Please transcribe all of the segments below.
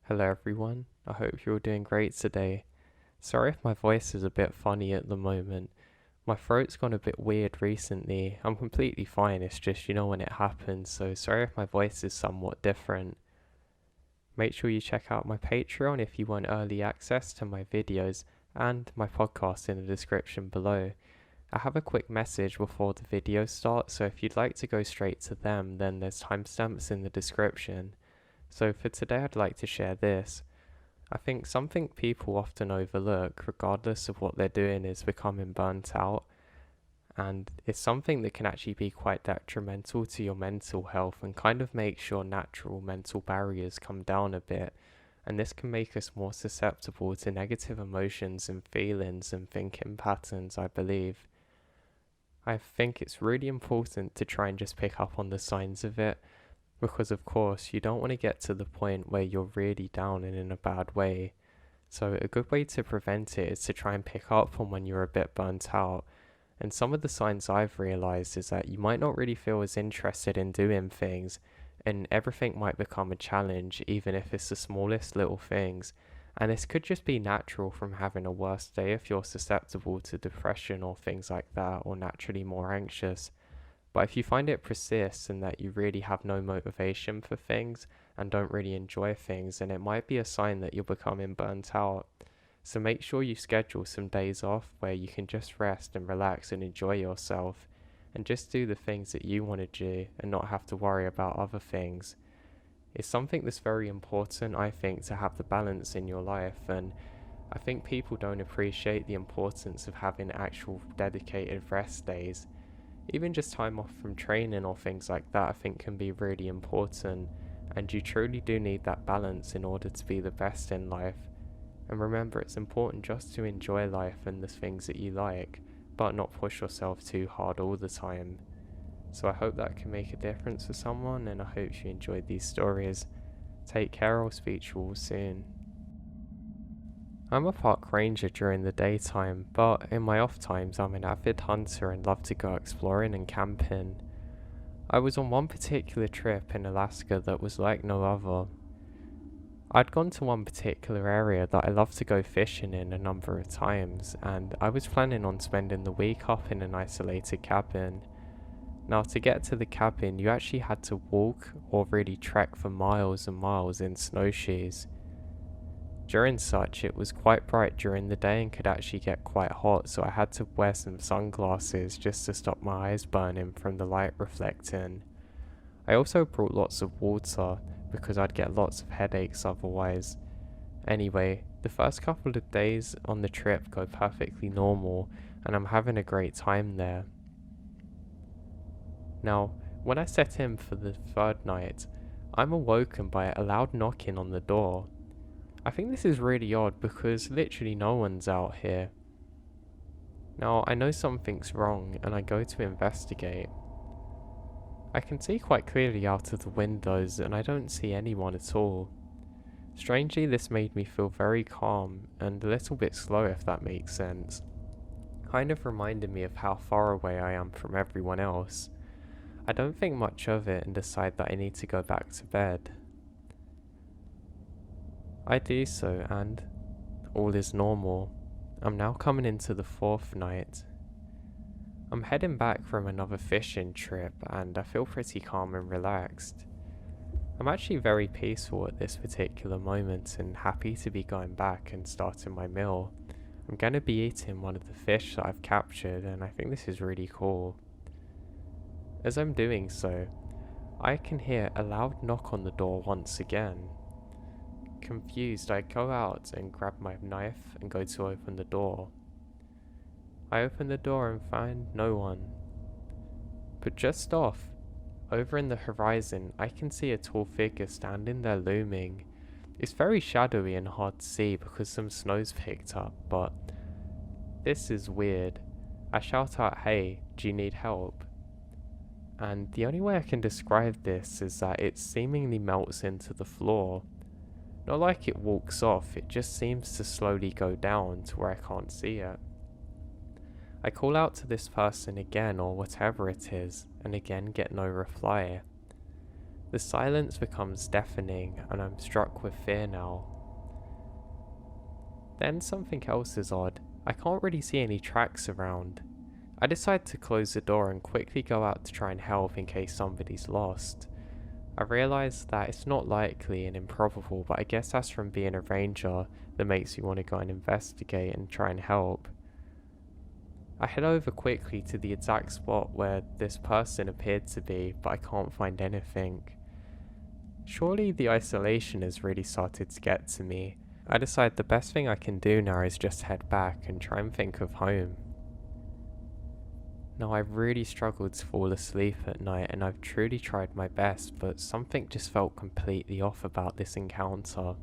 Hello everyone, I hope you're all doing great today. Sorry if my voice is a bit funny at the moment. My throat's gone a bit weird recently. I'm completely fine, it's just when it happens, so sorry if my voice is somewhat different. Make sure you check out my Patreon if you want early access to my videos and my podcast in the description below. I have a quick message before the video starts, so if you'd like to go straight to them, then there's timestamps in the description. So for today I'd like to share this. I think something people often overlook, regardless of what they're doing, is becoming burnt out. And it's something that can actually be quite detrimental to your mental health and kind of makes your natural mental barriers come down a bit. And this can make us more susceptible to negative emotions and feelings and thinking patterns, I believe. I think it's really important to try and just pick up on the signs of it, because of course you don't want to get to the point where you're really down and in a bad way. So a good way to prevent it is to try and pick up on when you're a bit burnt out. And some of the signs I've realized is that you might not really feel as interested in doing things, and everything might become a challenge even if it's the smallest little things. And this could just be natural from having a worse day if you're susceptible to depression or things like that, or naturally more anxious. But if you find it persists and that you really have no motivation for things and don't really enjoy things, then it might be a sign that you're becoming burnt out. So make sure you schedule some days off where you can just rest and relax and enjoy yourself and just do the things that you want to do and not have to worry about other things. It's something that's very important, I think, to have the balance in your life, and I think people don't appreciate the importance of having actual dedicated rest days. Even just time off from training or things like that I think can be really important, and you truly do need that balance in order to be the best in life. And remember, it's important just to enjoy life and the things that you like, but not push yourself too hard all the time. So I hope that can make a difference for someone, and I hope you enjoyed these stories. Take care, I'll speak to you all soon. I'm a park ranger during the daytime, but in my off times I'm an avid hunter and love to go exploring and camping. I was on one particular trip in Alaska that was like no other. I'd gone to one particular area that I love to go fishing in a number of times, and I was planning on spending the week up in an isolated cabin. Now, to get to the cabin you actually had to walk or really trek for miles and miles in snowshoes. During such, it was quite bright during the day and could actually get quite hot, so I had to wear some sunglasses just to stop my eyes burning from the light reflecting. I also brought lots of water because I'd get lots of headaches otherwise. Anyway, the first couple of days on the trip go perfectly normal and I'm having a great time there. Now, when I set in for the third night, I'm awoken by a loud knocking on the door. I think this is really odd because literally no one's out here. Now, I know something's wrong and I go to investigate. I can see quite clearly out of the windows and I don't see anyone at all. Strangely, this made me feel very calm and a little bit slow, if that makes sense. Kind of reminded me of how far away I am from everyone else. I don't think much of it and decide that I need to go back to bed. I do so, and all is normal. I'm now coming into the fourth night. I'm heading back from another fishing trip, and I feel pretty calm and relaxed. I'm actually very peaceful at this particular moment and happy to be going back and starting my meal. I'm going to be eating one of the fish that I've captured, and I think this is really cool. As I'm doing so, I can hear a loud knock on the door once again. Confused, I go out and grab my knife and go to open the door. I open the door and find no one. But just off, over in the horizon, I can see a tall figure standing there looming. It's very shadowy and hard to see because some snow's picked up, but this is weird. I shout out, "Hey, do you need help?" And the only way I can describe this is that it seemingly melts into the floor. Not like it walks off, it just seems to slowly go down to where I can't see it. I call out to this person again or whatever it is, and again get no reply. The silence becomes deafening and I'm struck with fear now. Then something else is odd. I can't really see any tracks around. I decide to close the door and quickly go out to try and help in case somebody's lost. I realise that it's not likely and improbable, but I guess that's from being a ranger that makes you want to go and investigate and try and help. I head over quickly to the exact spot where this person appeared to be, but I can't find anything. Surely the isolation has really started to get to me. I decide the best thing I can do now is just head back and try and think of home. Now, I've really struggled to fall asleep at night and I've truly tried my best, but something just felt completely off about this encounter.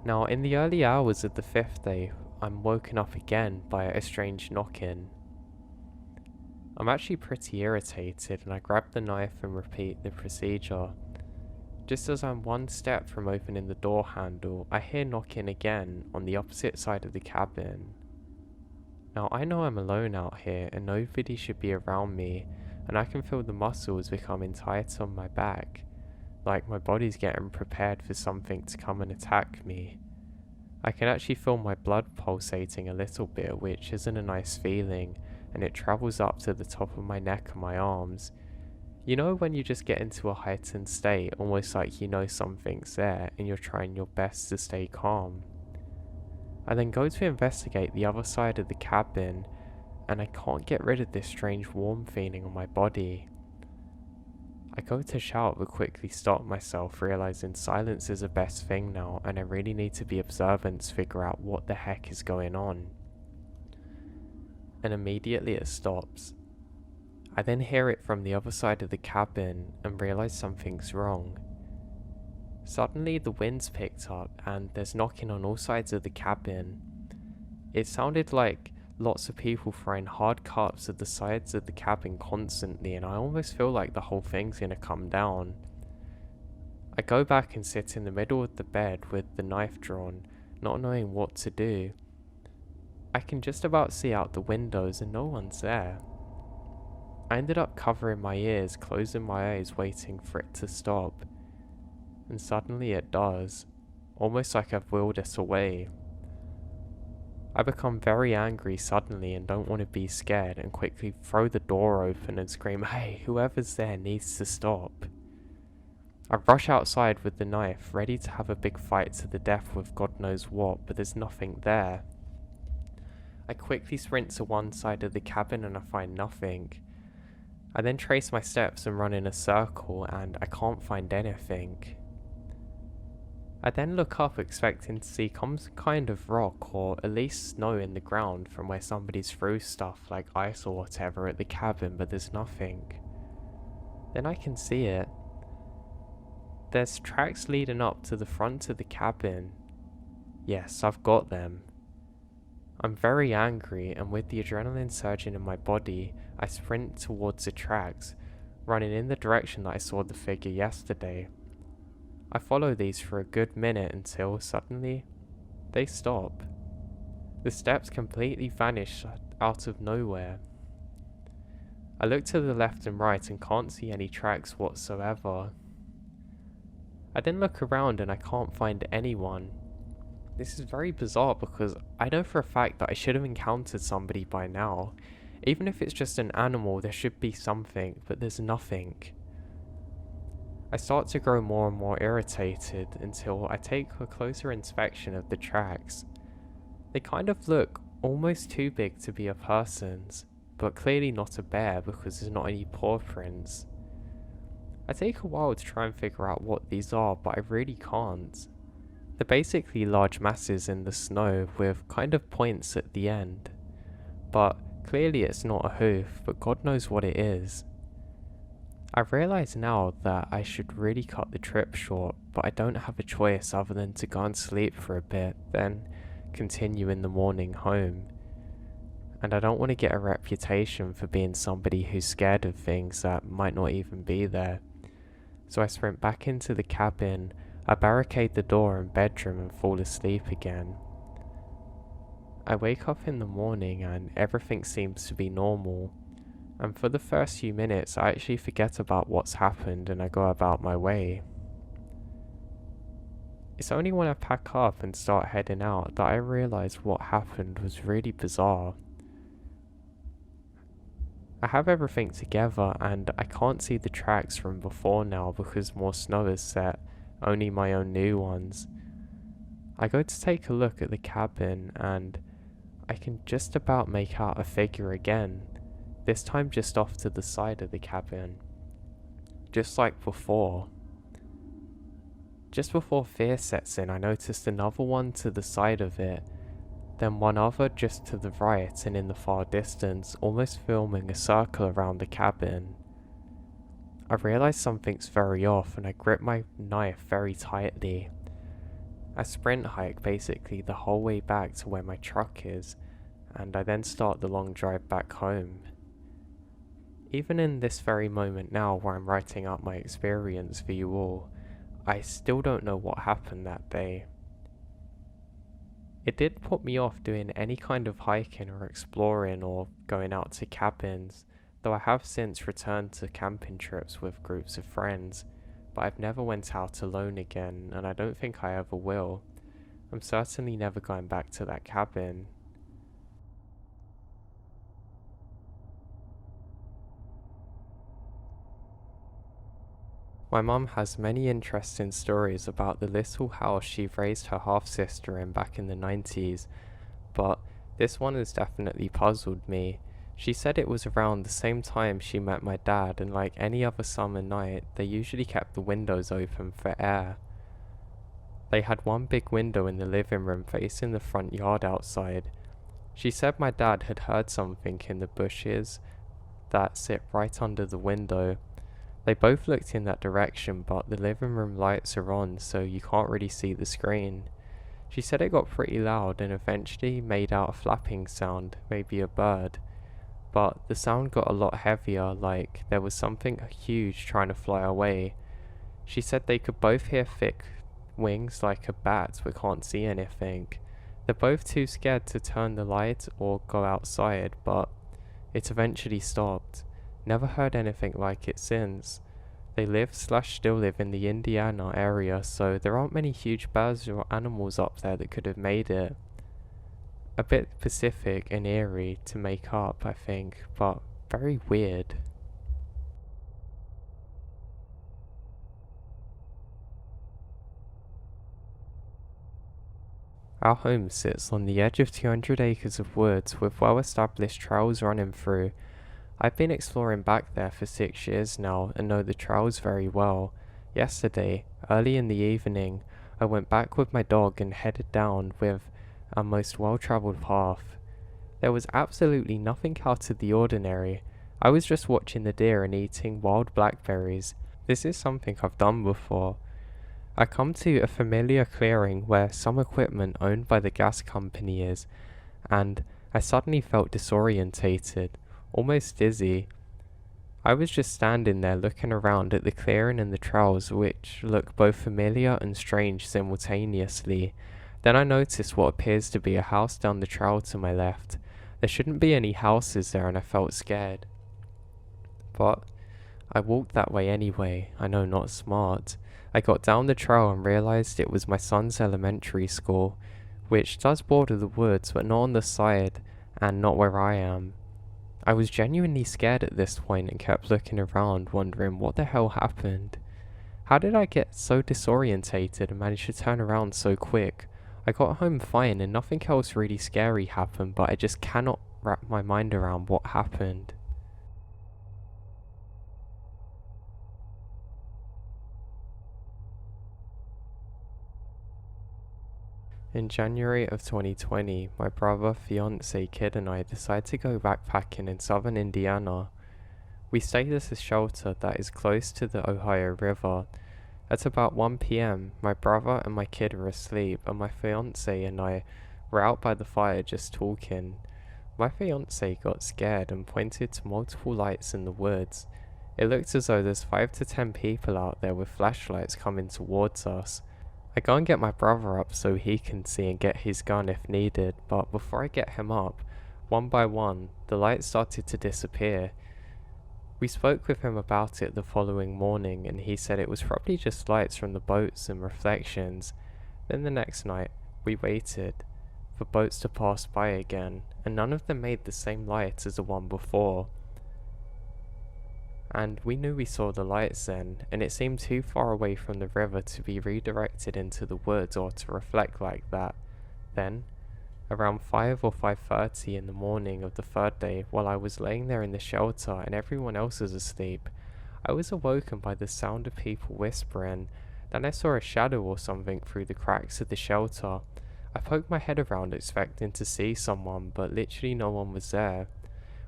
Now, in the early hours of the 5th day, I'm woken up again by a strange knocking. I'm actually pretty irritated and I grab the knife and repeat the procedure. Just as I'm one step from opening the door handle, I hear knocking again on the opposite side of the cabin. Now, I know I'm alone out here and nobody should be around me, and I can feel the muscles becoming tight on my back, like my body's getting prepared for something to come and attack me. I can actually feel my blood pulsating a little bit, which isn't a nice feeling, and it travels up to the top of my neck and my arms. You know when you just get into a heightened state, almost like you know something's there and you're trying your best to stay calm. I then go to investigate the other side of the cabin, and I can't get rid of this strange warm feeling on my body. I go to shout but quickly stop myself, realizing silence is the best thing now and I really need to be observant to figure out what the heck is going on. And immediately it stops. I then hear it from the other side of the cabin and realize something's wrong. Suddenly the wind's picked up and there's knocking on all sides of the cabin. It sounded like lots of people throwing hard cups at the sides of the cabin constantly, and I almost feel like the whole thing's gonna come down. I go back and sit in the middle of the bed with the knife drawn, not knowing what to do. I can just about see out the windows and no one's there. I ended up covering my ears, closing my eyes, waiting for it to stop. And suddenly it does, almost like I've willed it away. I become very angry suddenly and don't want to be scared and quickly throw the door open and scream, "Hey, whoever's there needs to stop." I rush outside with the knife, ready to have a big fight to the death with God knows what, but there's nothing there. I quickly sprint to one side of the cabin and I find nothing. I then trace my steps and run in a circle and I can't find anything. I then look up expecting to see some kind of rock or at least snow in the ground from where somebody's threw stuff like ice or whatever at the cabin, but there's nothing. Then I can see it. There's tracks leading up to the front of the cabin. Yes, I've got them. I'm very angry and with the adrenaline surging in my body, I sprint towards the tracks, running in the direction that I saw the figure yesterday. I follow these for a good minute until suddenly they stop. The steps completely vanish out of nowhere. I look to the left and right and can't see any tracks whatsoever. I then look around and I can't find anyone. This is very bizarre because I know for a fact that I should have encountered somebody by now. Even if it's just an animal, there should be something, but there's nothing. I start to grow more and more irritated until I take a closer inspection of the tracks. They kind of look almost too big to be a person's, but clearly not a bear because there's not any paw prints. I take a while to try and figure out what these are, but I really can't. They're basically large masses in the snow with kind of points at the end. But clearly it's not a hoof, but God knows what it is. I realise now that I should really cut the trip short, but I don't have a choice other than to go and sleep for a bit, then continue in the morning home. And I don't want to get a reputation for being somebody who's scared of things that might not even be there. So I sprint back into the cabin, I barricade the door and bedroom and fall asleep again. I wake up in the morning and everything seems to be normal. And for the first few minutes, I actually forget about what's happened and I go about my way. It's only when I pack up and start heading out that I realize what happened was really bizarre. I have everything together and I can't see the tracks from before now because more snow is set, only my own new ones. I go to take a look at the cabin and I can just about make out a figure again, this time just off to the side of the cabin, just like before. Just before fear sets in, I noticed another one to the side of it, then one other just to the right and in the far distance, almost filming a circle around the cabin. I realise something's very off and I grip my knife very tightly. I sprint hike basically the whole way back to where my truck is, and I then start the long drive back home. Even in this very moment now where I'm writing up my experience for you all, I still don't know what happened that day. It did put me off doing any kind of hiking or exploring or going out to cabins, though I have since returned to camping trips with groups of friends, but I've never went out alone again and I don't think I ever will. I'm certainly never going back to that cabin. My mum has many interesting stories about the little house she raised her half-sister in back in the 90s, but this one has definitely puzzled me. She said it was around the same time she met my dad, and like any other summer night, they usually kept the windows open for air. They had one big window in the living room facing the front yard outside. She said my dad had heard something in the bushes that sit right under the window. They both looked in that direction, but the living room lights are on, so you can't really see the screen. She said it got pretty loud and eventually made out a flapping sound, maybe a bird. But the sound got a lot heavier, like there was something huge trying to fly away. She said they could both hear thick wings like a bat, but can't see anything. They're both too scared to turn the light or go outside, but it eventually stopped. Never heard anything like it since. They live/still live in the Indiana area, so there aren't many huge birds or animals up there that could have made it. A bit Pacific and eerie to make up, I think, but very weird. Our home sits on the edge of 200 acres of woods with well-established trails running through. I've been exploring back there for 6 years now and know the trails very well. Yesterday, early in the evening, I went back with my dog and headed down with our most well-travelled path. There was absolutely nothing out of the ordinary. I was just watching the deer and eating wild blackberries. This is something I've done before. I come to a familiar clearing where some equipment owned by the gas company is, and I suddenly felt disorientated, almost dizzy. I was just standing there looking around at the clearing and the trails, which look both familiar and strange simultaneously. Then I noticed what appears to be a house down the trail to my left. There shouldn't be any houses there and I felt scared. But I walked that way anyway. I know, not smart. I got down the trail and realized it was my son's elementary school, which does border the woods but not on the side and not where I am. I was genuinely scared at this point and kept looking around, wondering what the hell happened. How did I get so disorientated and manage to turn around so quick? I got home fine and nothing else really scary happened, but I just cannot wrap my mind around what happened. In January of 2020, my brother, fiance, kid and I decided to go backpacking in southern Indiana. We stayed at a shelter that is close to the Ohio River. At about 1 p.m, my brother and my kid were asleep and my fiance and I were out by the fire just talking. My fiance got scared and pointed to multiple lights in the woods. It looked as though there's 5 to 10 people out there with flashlights coming towards us. I go and get my brother up so he can see and get his gun if needed, but before I get him up, one by one, the lights started to disappear. We spoke with him about it the following morning, and he said it was probably just lights from the boats and reflections. Then the next night, we waited for boats to pass by again, and none of them made the same light as the one before. And we knew we saw the lights then, and it seemed too far away from the river to be redirected into the woods or to reflect like that. Then, around 5 or 5:30 in the morning of the third day, while I was laying there in the shelter and everyone else was asleep, I was awoken by the sound of people whispering. Then I saw a shadow or something through the cracks of the shelter. I poked my head around expecting to see someone, but literally no one was there.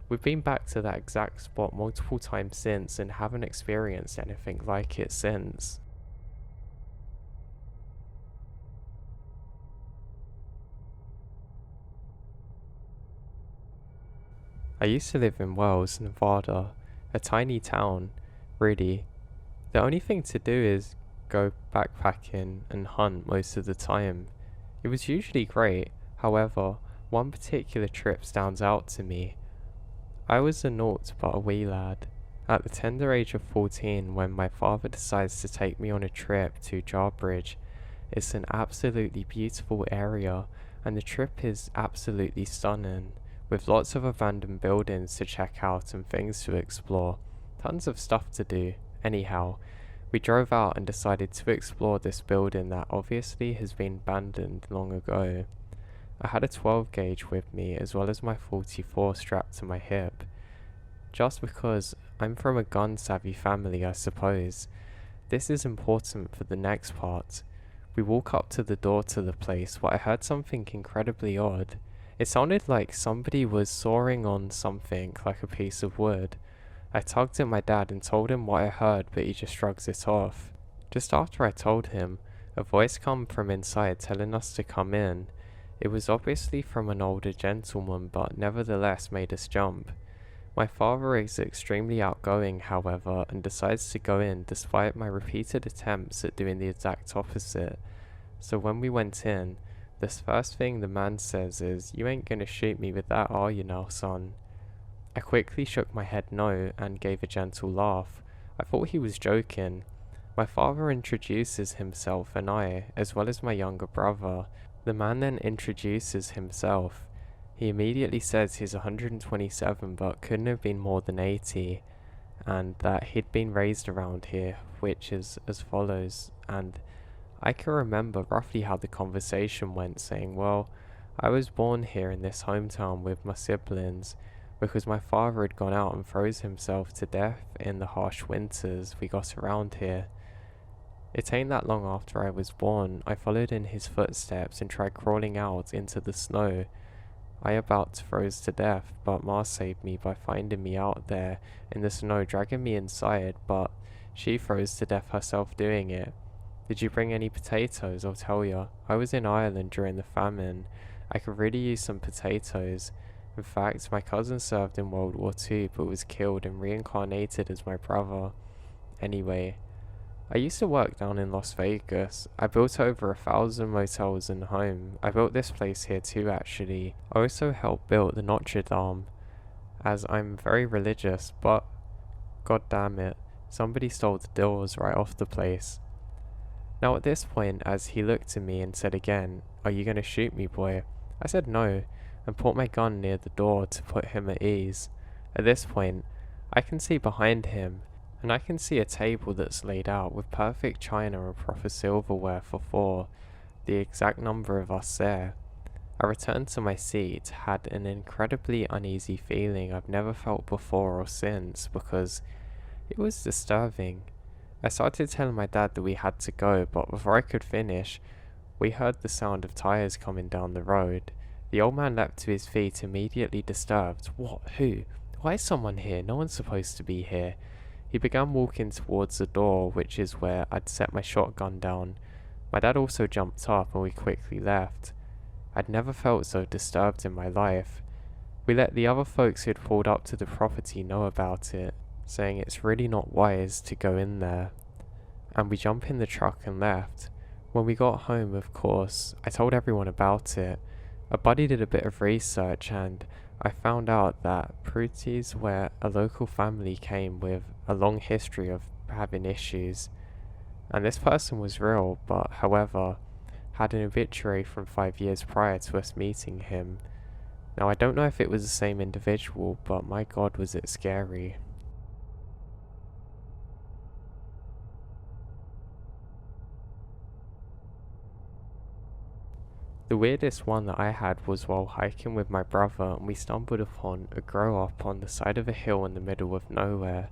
We've been back to that exact spot multiple times since and haven't experienced anything like it since. I used to live in Wells, Nevada, a tiny town, really. The only thing to do is go backpacking and hunt most of the time. It was usually great, however, one particular trip stands out to me. I was a naught but a wee lad, at the tender age of 14 when my father decides to take me on a trip to Jarbridge. It's an absolutely beautiful area, and the trip is absolutely stunning, with lots of abandoned buildings to check out and things to explore. Tons of stuff to do. Anyhow, we drove out and decided to explore this building that obviously has been abandoned long ago. I had a 12 gauge with me as well as my 44 strapped to my hip. Just because I'm from a gun savvy family, I suppose. This is important for the next part. We walk up to the door to the place where I heard something incredibly odd. It sounded like somebody was sawing on something like a piece of wood. I tugged at my dad and told him what I heard, but he just shrugs it off. Just after I told him, a voice came from inside telling us to come in. It was obviously from an older gentleman, but nevertheless made us jump. My father is extremely outgoing, however, and decides to go in despite my repeated attempts at doing the exact opposite. So when we went in, this first thing the man says is, "You ain't gonna shoot me with that, are you now, son?" I quickly shook my head no and gave a gentle laugh. I thought he was joking. My father introduces himself and I, as well as my younger brother. The man then introduces himself. He immediately says he's 127 but couldn't have been more than 80, and that he'd been raised around here, which is as follows. And I can remember roughly how the conversation went, saying, well, I was born here in this hometown with my siblings because my father had gone out and froze himself to death in the harsh winters we got around here. It ain't that long after I was born, I followed in his footsteps and tried crawling out into the snow. I about froze to death, but Ma saved me by finding me out there in the snow, dragging me inside, but she froze to death herself doing it. Did you bring any potatoes? I'll tell ya. I was in Ireland during the famine. I could really use some potatoes. In fact, my cousin served in World War II but was killed and reincarnated as my brother. Anyway, I used to work down in Las Vegas. I built over 1,000 motels and home. I built this place here too, actually. I also helped build the Notre Dame, as I'm very religious, but god damn it, somebody stole the doors right off the place. Now at this point, as he looked at me and said again, "Are you gonna shoot me, boy?" I said no, and put my gun near the door to put him at ease. At this point, I can see behind him, and I can see a table that's laid out with perfect china and proper silverware for four, the exact number of us there. I returned to my seat, had an incredibly uneasy feeling I've never felt before or since, because it was disturbing. I started telling my dad that we had to go, but before I could finish, we heard the sound of tires coming down the road. The old man leapt to his feet, immediately disturbed. What? Who? Why is someone here? No one's supposed to be here. He began walking towards the door, which is where I'd set my shotgun down. My dad also jumped up and we quickly left. I'd never felt so disturbed in my life. We let the other folks who had pulled up to the property know about it, saying it's really not wise to go in there. And we jumped in the truck and left. When we got home, of course, I told everyone about it. A buddy did a bit of research and I found out that Pruti's where a local family came with a long history of having issues, and this person was real, but however, had an obituary from 5 years prior to us meeting him. Now I don't know if it was the same individual, but my god was it scary. The weirdest one that I had was while hiking with my brother, and we stumbled upon a grow up on the side of a hill in the middle of nowhere.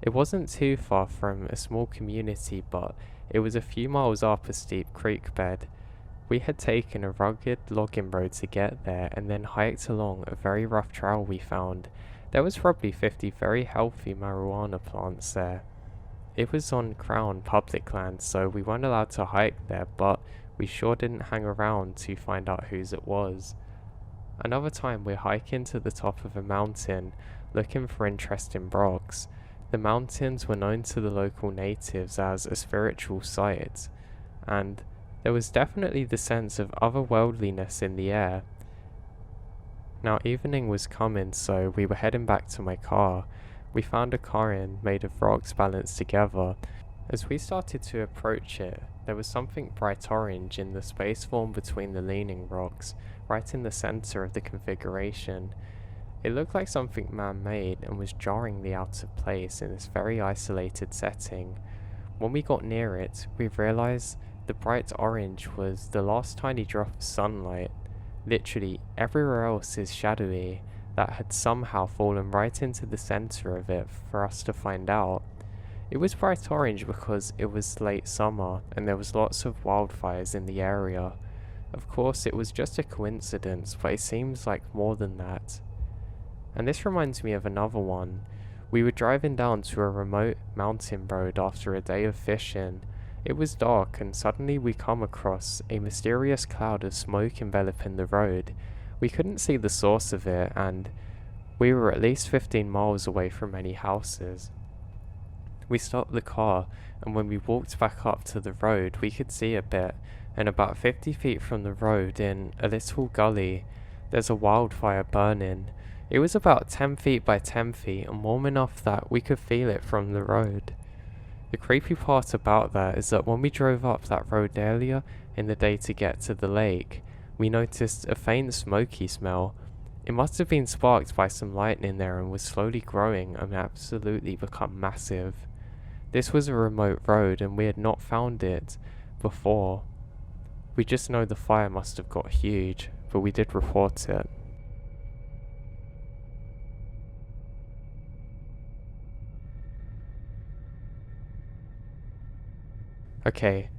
It wasn't too far from a small community, but it was a few miles up a steep creek bed. We had taken a rugged logging road to get there and then hiked along a very rough trail we found. There was probably 50 very healthy marijuana plants there. It was on crown public land, so we weren't allowed to hike there, but we sure didn't hang around to find out whose it was. Another time we're hiking to the top of a mountain, looking for interesting rocks. The mountains were known to the local natives as a spiritual site, and there was definitely the sense of otherworldliness in the air. Now evening was coming, so we were heading back to my car. We found a car inn made of rocks balanced together. As we started to approach it, there was something bright orange in the space formed between the leaning rocks, right in the center of the configuration. It looked like something man-made and was jarringly out of place in this very isolated setting. When we got near it, we realized the bright orange was the last tiny drop of sunlight. Literally everywhere else is shadowy, that had somehow fallen right into the center of it for us to find out. It was bright orange because it was late summer and there was lots of wildfires in the area. Of course it was just a coincidence, but it seems like more than that. And this reminds me of another one. We were driving down to a remote mountain road after a day of fishing. It was dark and suddenly we come across a mysterious cloud of smoke enveloping the road. We couldn't see the source of it and we were at least 15 miles away from any houses. We stopped the car, and when we walked back up to the road we could see a bit, and about 50 feet from the road in a little gully there's a wildfire burning. It was about 10 feet by 10 feet and warm enough that we could feel it from the road. The creepy part about that is that when we drove up that road earlier in the day to get to the lake, we noticed a faint smoky smell. It must have been sparked by some lightning there and was slowly growing and absolutely become massive. This was a remote road and we had not found it before. We just know the fire must have got huge, but we did report it. Okay,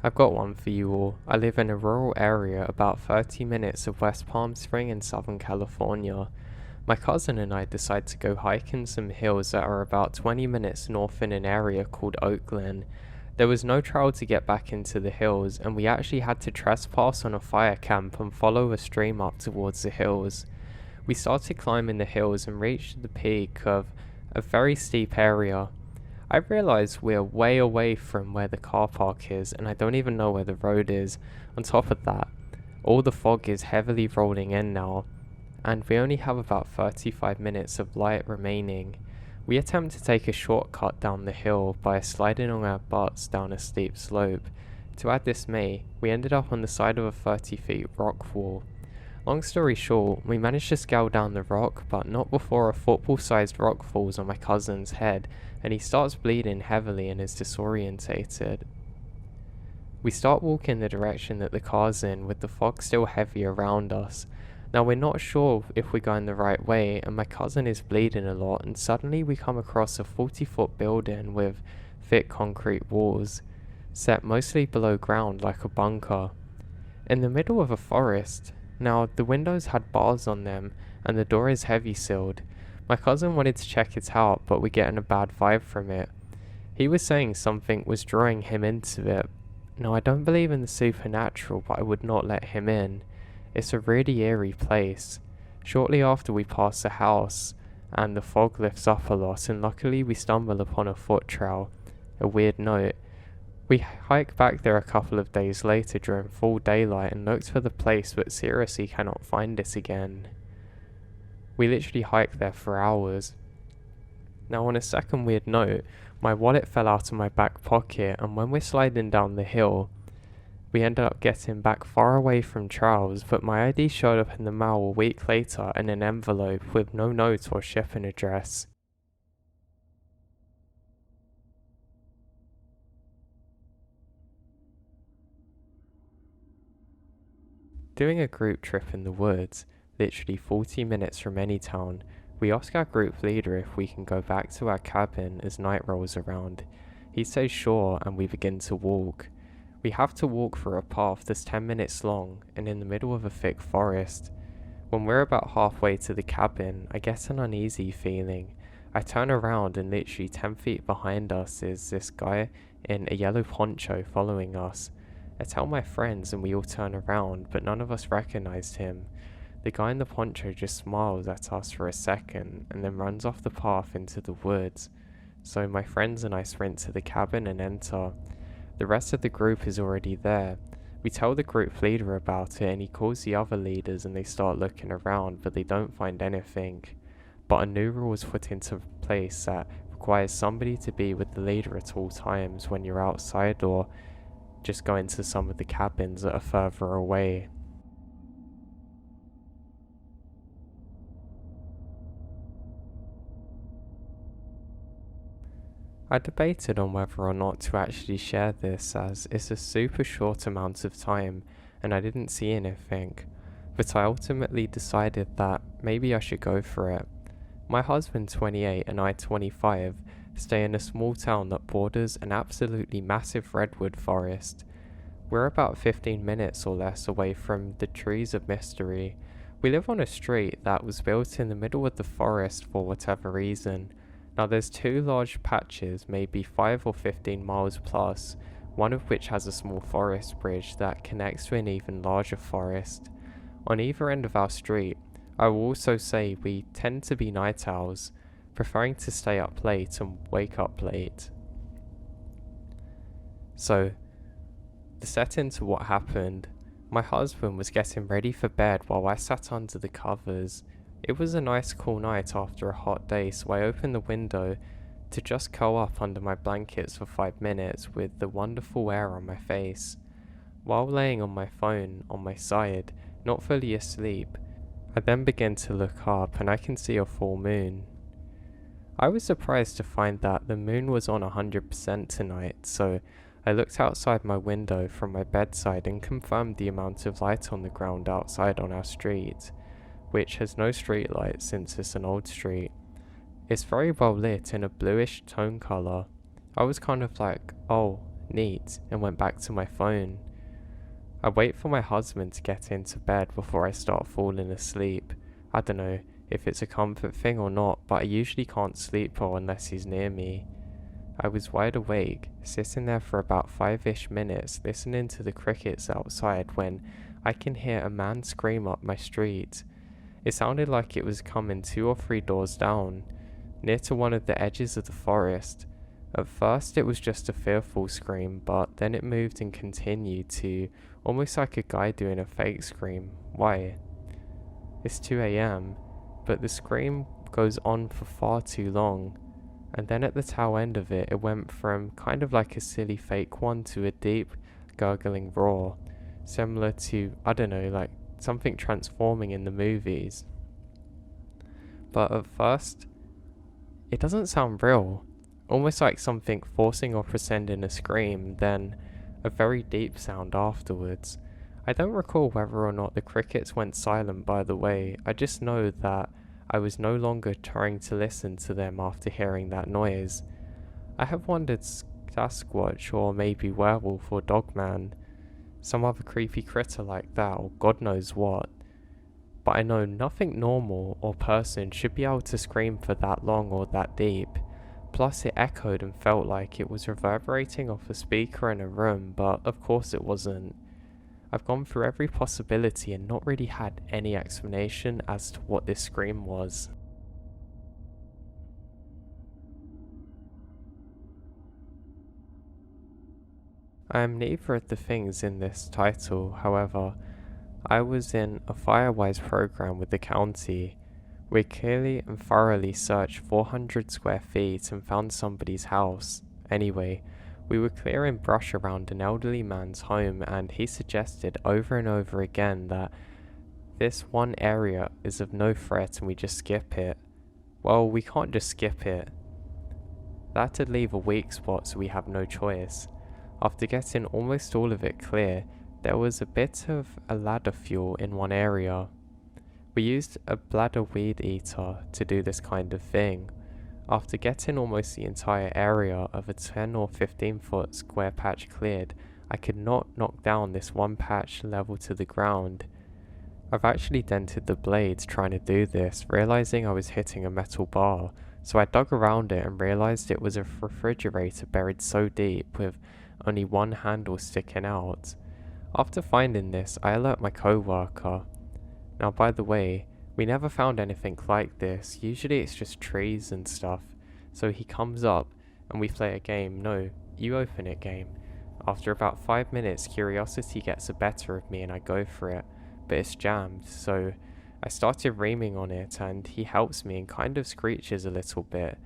I've got one for you all. I live in a rural area about 30 minutes of West Palm Spring in Southern California. My cousin and I decided to go hiking some hills that are about 20 minutes north in an area called Oakland. There was no trail to get back into the hills, and we actually had to trespass on a fire camp and follow a stream up towards the hills. We started climbing the hills and reached the peak of a very steep area. I realize we're way away from where the car park is, and I don't even know where the road is. On top of that, all the fog is heavily rolling in now, and we only have about 35 minutes of light remaining. We attempt to take a shortcut down the hill by sliding on our butts down a steep slope. To add dismay, we ended up on the side of a 30 feet rock wall. Long story short, we managed to scale down the rock, but not before a football-sized rock falls on my cousin's head, and he starts bleeding heavily and is disorientated. We start walking the direction that the car's in, with the fog still heavy around us. Now we're not sure if we're going the right way, and my cousin is bleeding a lot, and suddenly we come across a 40-foot building with thick concrete walls, set mostly below ground like a bunker. In the middle of a forest. Now, the windows had bars on them, and the door is heavy sealed. My cousin wanted to check it out, but we're getting a bad vibe from it. He was saying something was drawing him into it. Now, I don't believe in the supernatural, but I would not let him in. It's a really eerie place. Shortly after we pass the house, and the fog lifts up a lot, and luckily we stumble upon a foot trail. A weird note. We hike back there a couple of days later during full daylight and looked for the place, but seriously cannot find it again. We literally hiked there for hours. Now on a second weird note, my wallet fell out of my back pocket, and when we're sliding down the hill, we ended up getting back far away from Charles, but my ID showed up in the mail a week later in an envelope with no note or shipping address. Doing a group trip in the woods, literally 40 minutes from any town, we ask our group leader if we can go back to our cabin as night rolls around. He says sure, and we begin to walk. We have to walk through a path that's 10 minutes long and in the middle of a thick forest. When we're about halfway to the cabin, I get an uneasy feeling. I turn around and literally 10 feet behind us is this guy in a yellow poncho following us. I tell my friends and we all turn around, but none of us recognized him. The guy in the poncho just smiles at us for a second and then runs off the path into the woods. So my friends and I sprint to the cabin and enter. The rest of the group is already there. We tell the group leader about it and he calls the other leaders and they start looking around, but they don't find anything. But a new rule is put into place that requires somebody to be with the leader at all times when you're outside or just go into some of the cabins that are further away. I debated on whether or not to actually share this, as it's a super short amount of time and I didn't see anything, but I ultimately decided that maybe I should go for it. My husband, 28, and I, 25, stay in a small town that borders an absolutely massive redwood forest. We're about 15 minutes or less away from the Trees of Mystery. We live on a street that was built in the middle of the forest for whatever reason. Now there's two large patches, maybe 5 or 15 miles plus, one of which has a small forest bridge that connects to an even larger forest. On either end of our street, I will also say we tend to be night owls, preferring to stay up late and wake up late. So, the set into what happened, my husband was getting ready for bed while I sat under the covers. It was a nice cool night after a hot day, so I opened the window to just curl up under my blankets for 5 minutes with the wonderful air on my face. While laying on my phone on my side, not fully asleep, I then begin to look up and I can see a full moon. I was surprised to find that the moon was on 100% tonight, so I looked outside my window from my bedside and confirmed the amount of light on the ground outside on our street, which has no street lights since it's an old street. It's very well lit in a bluish tone colour. I was kind of like, oh, neat, and went back to my phone. I wait for my husband to get into bed before I start falling asleep. I don't know if it's a comfort thing or not, but I usually can't sleep well unless he's near me. I was wide awake, sitting there for about 5-ish minutes listening to the crickets outside when I can hear a man scream up my street. It sounded like it was coming 2 or 3 doors down, near to one of the edges of the forest. At first it was just a fearful scream, but then it moved and continued to almost like a guy doing a fake scream. Why? It's 2 a.m, but the scream goes on for far too long, and then at the tail end of it, it went from kind of like a silly fake one to a deep, gurgling roar, similar to, I don't know, like something transforming in the movies. But at first, it doesn't sound real, almost like something forcing or pretending a scream, then a very deep sound afterwards. I don't recall whether or not the crickets went silent, by the way. I just know that I was no longer trying to listen to them after hearing that noise. I have wondered Sasquatch or maybe werewolf or dogman, some other creepy critter like that, or God knows what. But I know nothing normal or person should be able to scream for that long or that deep. Plus it echoed and felt like it was reverberating off a speaker in a room, but of course it wasn't. I've gone through every possibility and not really had any explanation as to what this scream was. I am neither of the things in this title, however. I was in a Firewise program with the county, We clearly and thoroughly searched 400 square feet and found somebody's house. Anyway, we were clearing brush around an elderly man's home, and he suggested over and over again that this one area is of no threat and we just skip it. Well, we can't just skip it. That'd leave a weak spot, so we have no choice. After getting almost all of it clear, there was a bit of a ladder fuel in one area. We used a bladder weed eater to do this kind of thing. After getting almost the entire area of a 10 or 15 foot square patch cleared, I could not knock down this one patch level to the ground. I've actually dented the blades trying to do this, realizing I was hitting a metal bar, so I dug around it and realized it was a refrigerator buried so deep with only one handle sticking out. After finding this, I alert my co-worker. Now, by the way, we never found anything like this. Usually it's just trees and stuff. So he comes up and we play a game. No, you open it game. After about 5 minutes, curiosity gets the better of me and I go for it. But it's jammed, so I started reaming on it and he helps me and kind of screeches a little bit.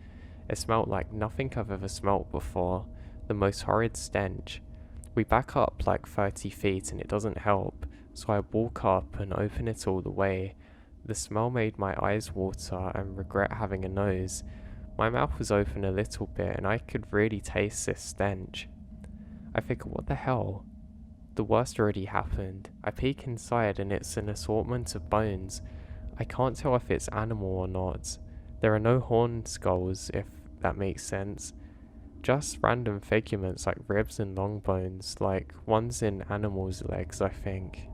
It smelt like nothing I've ever smelt before. The most horrid stench. We back up like 30 feet and it doesn't help. So I walk up and open it all the way. The smell made my eyes water and regret having a nose. My mouth was open a little bit and I could really taste this stench. I figure, what the hell? The worst already happened. I peek inside and it's an assortment of bones. I can't tell if it's animal or not. There are no horn skulls, if that makes sense. Just random figurements like ribs and long bones, like ones in animals' legs, I think.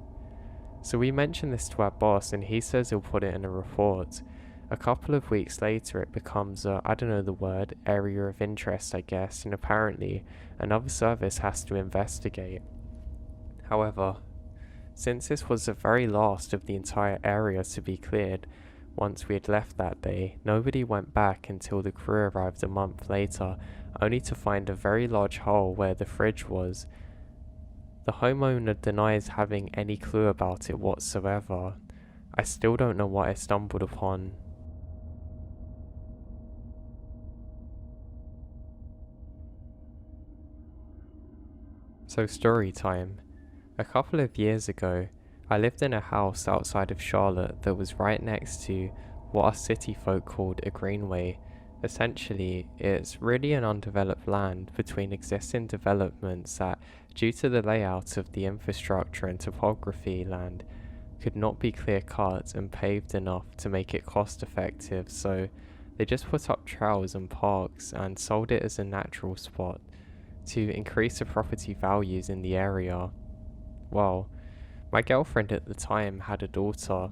So we mention this to our boss and he says he'll put it in a report. A couple of weeks later it becomes a, I don't know the word, area of interest I guess, and apparently another service has to investigate. However, since this was the very last of the entire area to be cleared, once we had left that day, nobody went back until the crew arrived a month later, only to find a very large hole where the fridge was. The homeowner denies having any clue about it whatsoever. I still don't know what I stumbled upon. So story time. A couple of years ago, I lived in a house outside of Charlotte that was right next to what us city folk called a greenway. Essentially, it's really an undeveloped land between existing developments that, due to the layout of the infrastructure and topography land, could not be clear-cut and paved enough to make it cost-effective, so they just put up trails and parks and sold it as a natural spot to increase the property values in the area. Well, my girlfriend at the time had a daughter,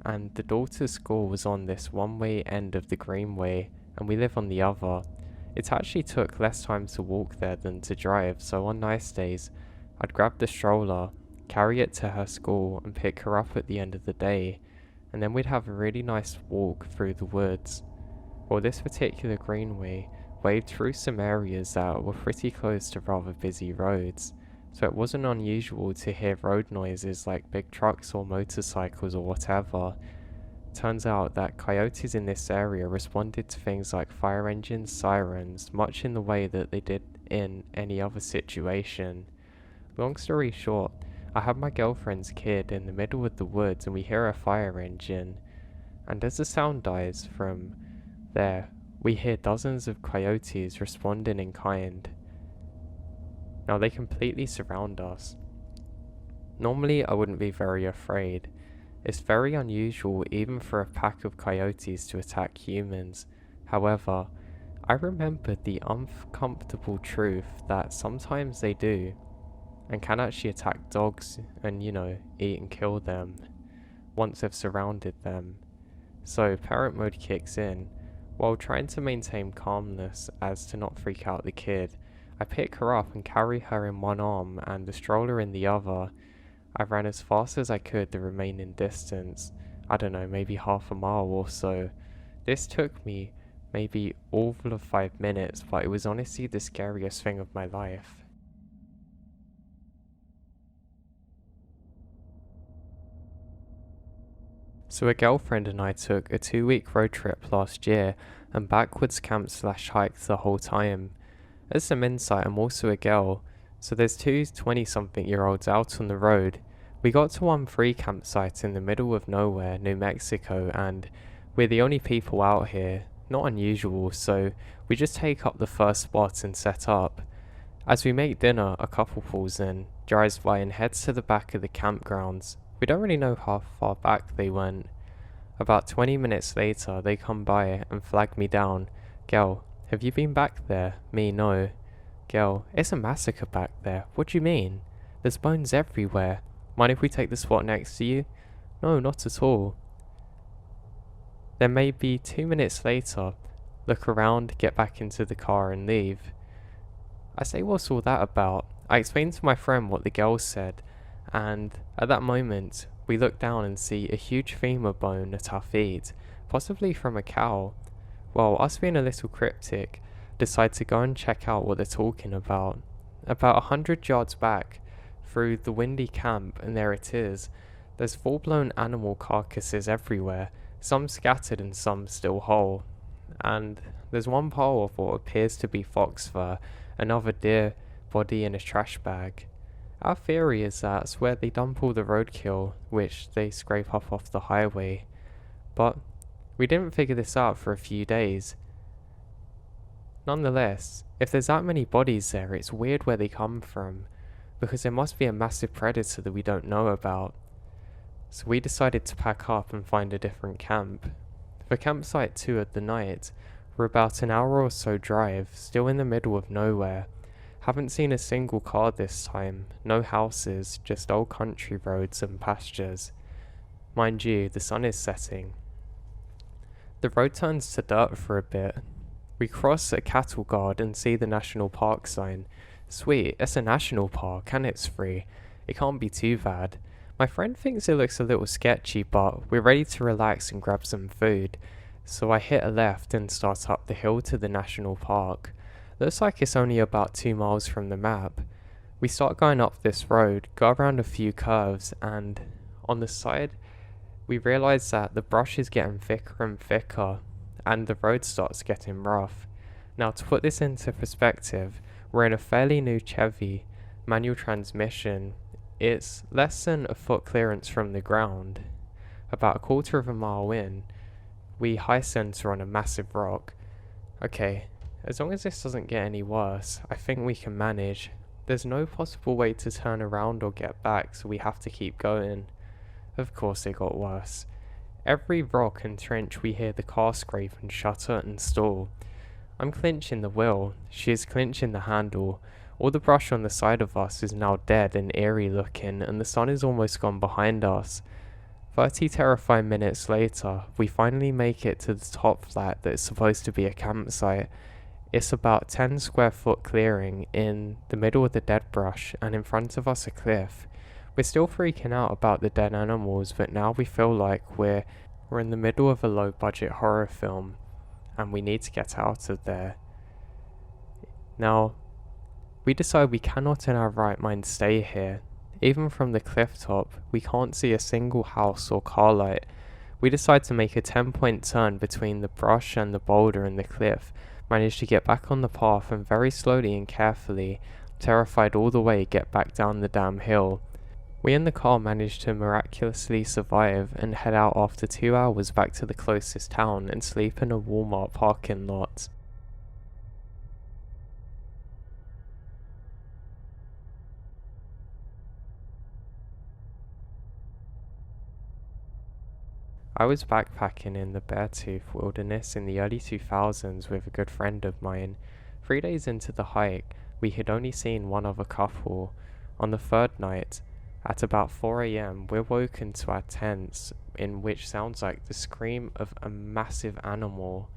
and the daughter's school was on this one-way end of the greenway, and we live on the other. It actually took less time to walk there than to drive, so on nice days, I'd grab the stroller, carry it to her school, and pick her up at the end of the day, and then we'd have a really nice walk through the woods. Well, this particular greenway waved through some areas that were pretty close to rather busy roads, so it wasn't unusual to hear road noises like big trucks or motorcycles or whatever. Turns out that coyotes in this area responded to things like fire engines, sirens, much in the way that they did in any other situation. Long story short, I had my girlfriend's kid in the middle of the woods and we hear a fire engine, and as the sound dies from there, we hear dozens of coyotes responding in kind. Now they completely surround us. Normally I wouldn't be very afraid. It's very unusual even for a pack of coyotes to attack humans. However, I remembered the uncomfortable truth that sometimes they do, and can actually attack dogs and, eat and kill them once they've surrounded them. So parent mode kicks in. While trying to maintain calmness as to not freak out the kid, I pick her up and carry her in one arm and the stroller in the other. I ran as fast as I could the remaining distance, I don't know, maybe half a mile or so. This took me maybe all of 5 minutes, but it was honestly the scariest thing of my life. So a girlfriend and I took a 2-week road trip last year and backwards camped slash hiked the whole time. As some insight, I'm also a girl, so there's two 20-something-year-olds out on the road. We got to one free campsite in the middle of nowhere, New Mexico, and we're the only people out here. Not unusual, so we just take up the first spot and set up. As we make dinner, a couple pulls in, drives by and heads to the back of the campgrounds. We don't really know how far back they went. About 20 minutes later, they come by and flag me down. Girl, have you been back there? Me, no. Girl, it's a massacre back there. What do you mean? There's bones everywhere. Mind if we take the spot next to you? No, not at all. Then maybe 2 minutes later, look around, get back into the car and leave. I say, what's all that about? I explained to my friend what the girls said, and at that moment, we look down and see a huge femur bone at our feet, possibly from a cow. Well, us being a little cryptic, decide to go and check out what they're talking about. About 100 yards back, through the windy camp, and there it is. There's full-blown animal carcasses everywhere, some scattered and some still whole. And there's one pile of what appears to be fox fur, another deer body in a trash bag. Our theory is that's where they dump all the roadkill, which they scrape up off the highway. But we didn't figure this out for a few days. Nonetheless, if there's that many bodies there, it's weird where they come from, because there must be a massive predator that we don't know about. So we decided to pack up and find a different camp. For campsite 2 of the night, we're about an hour or so drive, still in the middle of nowhere. Haven't seen a single car this time, no houses, just old country roads and pastures. Mind you, the sun is setting. The road turns to dirt for a bit. We cross a cattle guard and see the national park sign. Sweet, it's a national park and it's free. It can't be too bad. My friend thinks it looks a little sketchy, but we're ready to relax and grab some food. So I hit a left and start up the hill to the national park. Looks like it's only about 2 miles from the map. We start going up this road, go around a few curves, and on the side, we realize that the brush is getting thicker and thicker, and the road starts getting rough. Now, to put this into perspective, we're in a fairly new Chevy, manual transmission. It's less than a foot clearance from the ground. About a quarter of a mile in, we high center on a massive rock. Okay, as long as this doesn't get any worse, I think we can manage. There's no possible way to turn around or get back, so we have to keep going. Of course it got worse. Every rock and trench we hear the car scrape and shutter and stall. I'm clinching the wheel, she is clinching the handle. All the brush on the side of us is now dead and eerie looking, and the sun is almost gone behind us. 30 terrifying minutes later, we finally make it to the top flat that is supposed to be a campsite. It's about 10 square foot clearing in the middle of the dead brush, and in front of us a cliff. We're still freaking out about the dead animals, but now we feel like we're in the middle of a low budget horror film, and we need to get out of there. Now, we decide we cannot in our right mind stay here. Even from the cliff top, we can't see a single house or car light. We decide to make a 10-point turn between the brush and the boulder and the cliff, manage to get back on the path and very slowly and carefully, terrified all the way, get back down the damn hill. We in the car manage to miraculously survive and head out after 2 hours back to the closest town and sleep in a Walmart parking lot. I was backpacking in the Beartooth Wilderness in the early 2000s with a good friend of mine. 3 days into the hike, we had only seen one other couple. On the third night, at about 4 a.m, we're woken to our tents, in which sounds like the scream of a massive animal.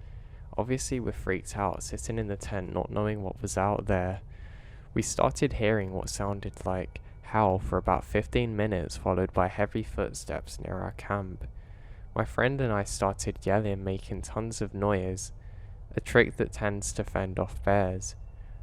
Obviously we're freaked out, sitting in the tent not knowing what was out there. We started hearing what sounded like howl for about 15 minutes, followed by heavy footsteps near our camp. My friend and I started yelling, making tons of noise, a trick that tends to fend off bears.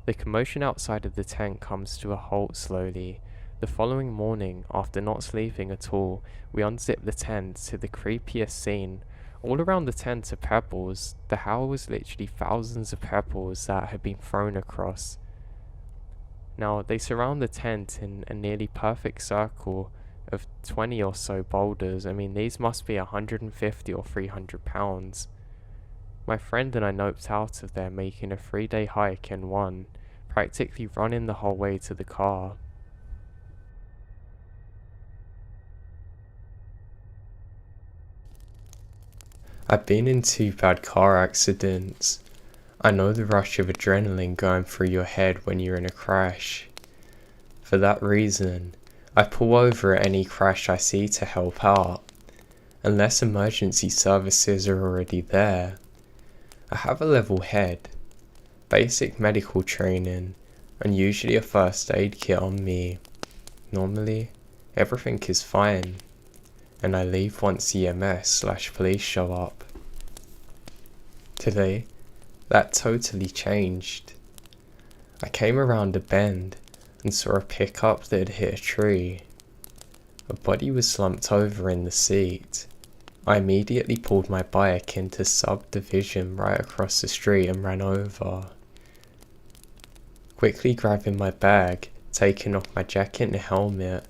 The commotion outside of the tent comes to a halt slowly. The following morning, after not sleeping at all, we unzipped the tent to the creepiest scene. All around the tent are pebbles. The howl was literally thousands of pebbles that had been thrown across. Now, they surround the tent in a nearly perfect circle of 20 or so boulders. I mean, these must be 150 or 300 pounds. My friend and I noped out of there, making a 3-day hike in one, practically running the whole way to the car. I've been in 2 bad car accidents. I know the rush of adrenaline going through your head when you're in a crash. For that reason, I pull over at any crash I see to help out, unless emergency services are already there. I have a level head, basic medical training, and usually a first aid kit on me. Normally, everything is fine, and I leave once EMS/police show up. Today, that totally changed. I came around a bend and saw a pickup that had hit a tree. A body was slumped over in the seat. I immediately pulled my bike into subdivision right across the street and ran over. Quickly grabbing my bag, taking off my jacket and helmet,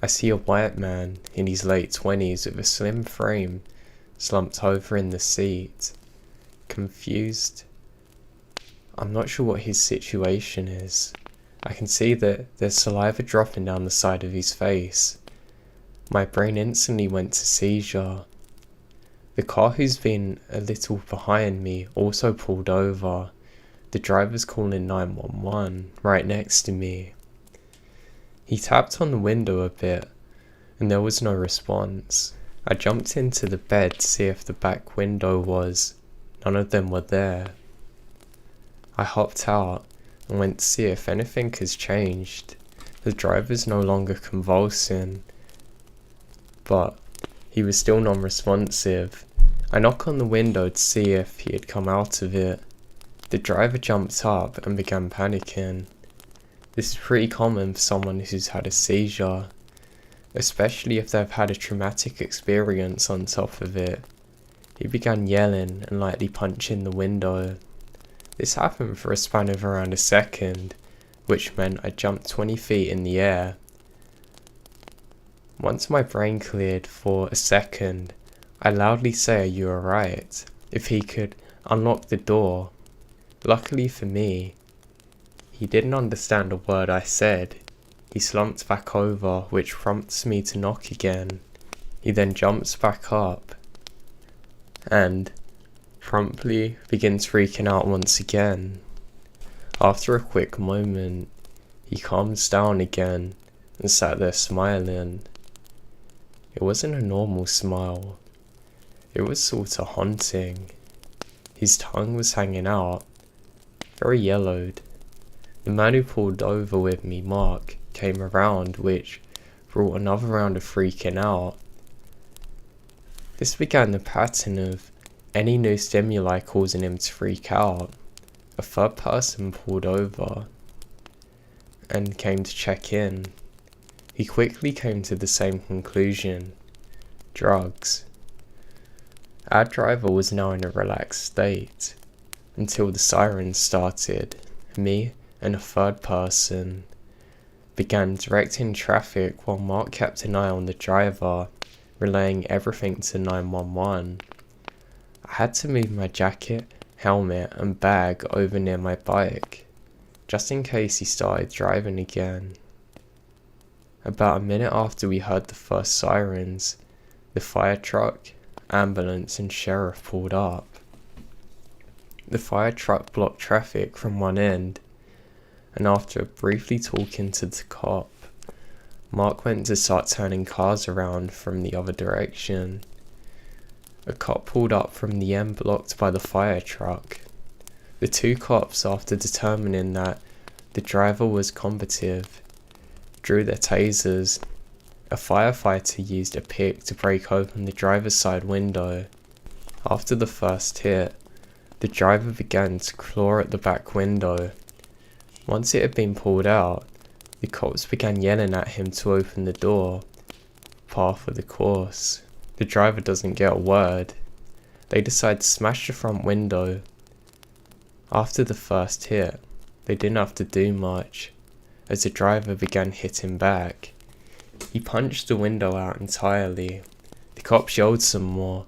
I see a white man in his late 20s with a slim frame slumped over in the seat. Confused. I'm not sure what his situation is. I can see that there's saliva dropping down the side of his face. My brain instantly went to seizure. The car who's been a little behind me also pulled over. The driver's calling 911 right next to me. He tapped on the window a bit, and there was no response. I jumped into the bed to see if the back window was. None of them were there. I hopped out and went to see if anything has changed. The driver's no longer convulsing, but he was still non-responsive. I knocked on the window to see if he had come out of it. The driver jumped up and began panicking. This is pretty common for someone who's had a seizure, especially if they've had a traumatic experience on top of it. He began yelling and lightly punching the window. This happened for a span of around a second, which meant I jumped 20 feet in the air. Once my brain cleared for a second, I loudly say, "Are you alright?" if he could unlock the door. Luckily for me, he didn't understand a word I said. He slumped back over, which prompts me to knock again. He then jumps back up and promptly begins freaking out once again. After a quick moment, he calms down again and sat there smiling. It wasn't a normal smile. It was sort of haunting. His tongue was hanging out, very yellowed. The man who pulled over with me, Mark, came around, which brought another round of freaking out. This began the pattern of any new stimuli causing him to freak out. A third person pulled over and came to check in. He quickly came to the same conclusion: drugs. Our driver was now in a relaxed state until the sirens started. Me and a third person began directing traffic while Mark kept an eye on the driver, relaying everything to 911. I had to move my jacket, helmet and bag over near my bike, just in case he started driving again. About a minute after we heard the first sirens, the fire truck, ambulance and sheriff pulled up. The fire truck blocked traffic from one end, and after briefly talking to the cop, Mark went to start turning cars around from the other direction. A cop pulled up from the end blocked by the fire truck. The 2 cops, after determining that the driver was combative, drew their tasers. A firefighter used a pick to break open the driver's side window. After the first hit, the driver began to claw at the back window. Once it had been pulled out, The cops began yelling at him to open the door, par for the course. The driver doesn't get a word. They decide to smash the front window. After the first hit, they didn't have to do much, as the driver began hitting back. He punched the window out entirely. The cops yelled some more.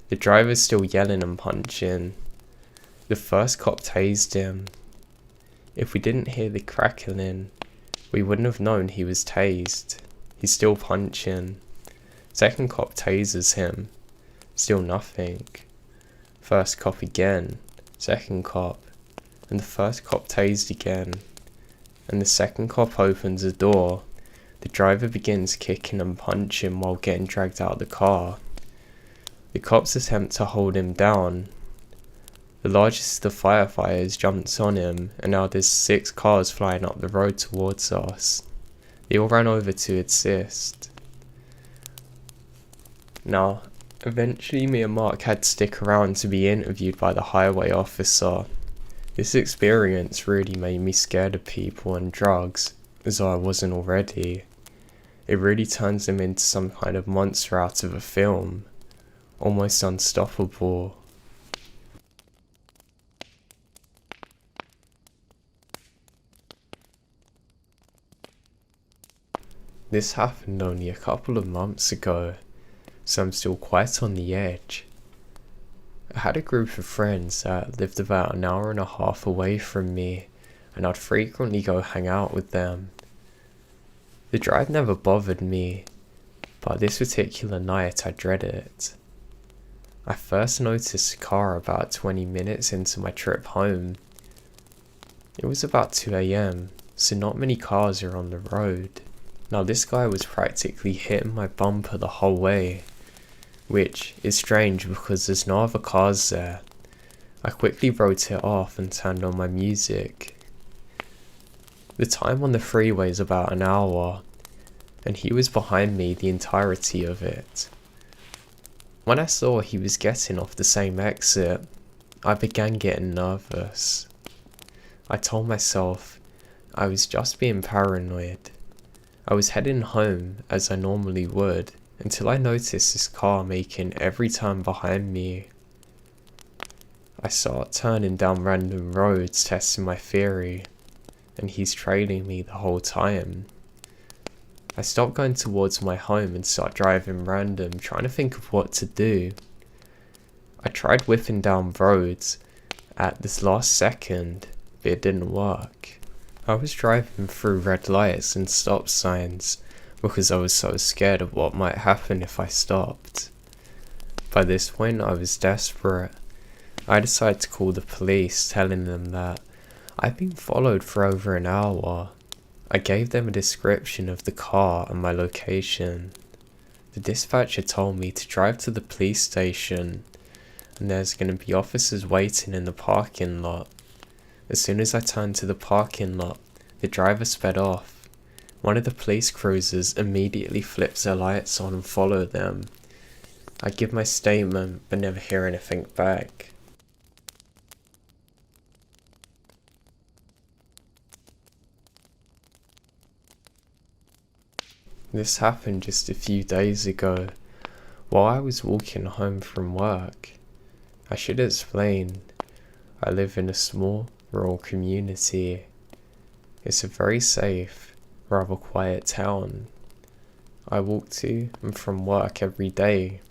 The driver's still yelling and punching. The first cop tased him. If we didn't hear the crackling, we wouldn't have known he was tased. He's still punching. Second cop tases him. Still nothing. First cop again. Second cop. And the first cop tased again. And the second cop opens the door. The driver begins kicking and punching while getting dragged out of the car. The cops attempt to hold him down. The largest of the firefighters jumps on him, and now there's 6 cars flying up the road towards us. They all ran over to assist. Now, eventually me and Mark had to stick around to be interviewed by the highway officer. This experience really made me scared of people and drugs, as though I wasn't already. It really turns them into some kind of monster out of a film, almost unstoppable. This happened only a couple of months ago, so I'm still quite on the edge. I had a group of friends that lived about an hour and a half away from me, and I'd frequently go hang out with them. The drive never bothered me, but this particular night I dreaded it. I first noticed a car about 20 minutes into my trip home. It was about 2 AM, so not many cars are on the road. Now this guy was practically hitting my bumper the whole way, which is strange because there's no other cars there. I quickly wrote it off and turned on my music. The time on the freeway is about an hour, and he was behind me the entirety of it. When I saw he was getting off the same exit, I began getting nervous. I told myself I was just being paranoid. I was heading home as I normally would, until I noticed this car making every turn behind me. I start turning down random roads testing my theory, and he's trailing me the whole time. I stop going towards my home and start driving random, trying to think of what to do. I tried whipping down roads at this last second, but it didn't work. I was driving through red lights and stop signs because I was so scared of what might happen if I stopped. By this point I was desperate. I decided to call the police, telling them that I'd been followed for over an hour. I gave them a description of the car and my location. The dispatcher told me to drive to the police station, and there's going to be officers waiting in the parking lot. As soon as I turned to the parking lot, the driver sped off. One of the police cruisers immediately flips their lights on and follow them. I give my statement but never hear anything back. This happened just a few days ago, while I was walking home from work. I should explain, I live in a small rural community. It's a very safe, rather quiet town. I walk to and from work every day.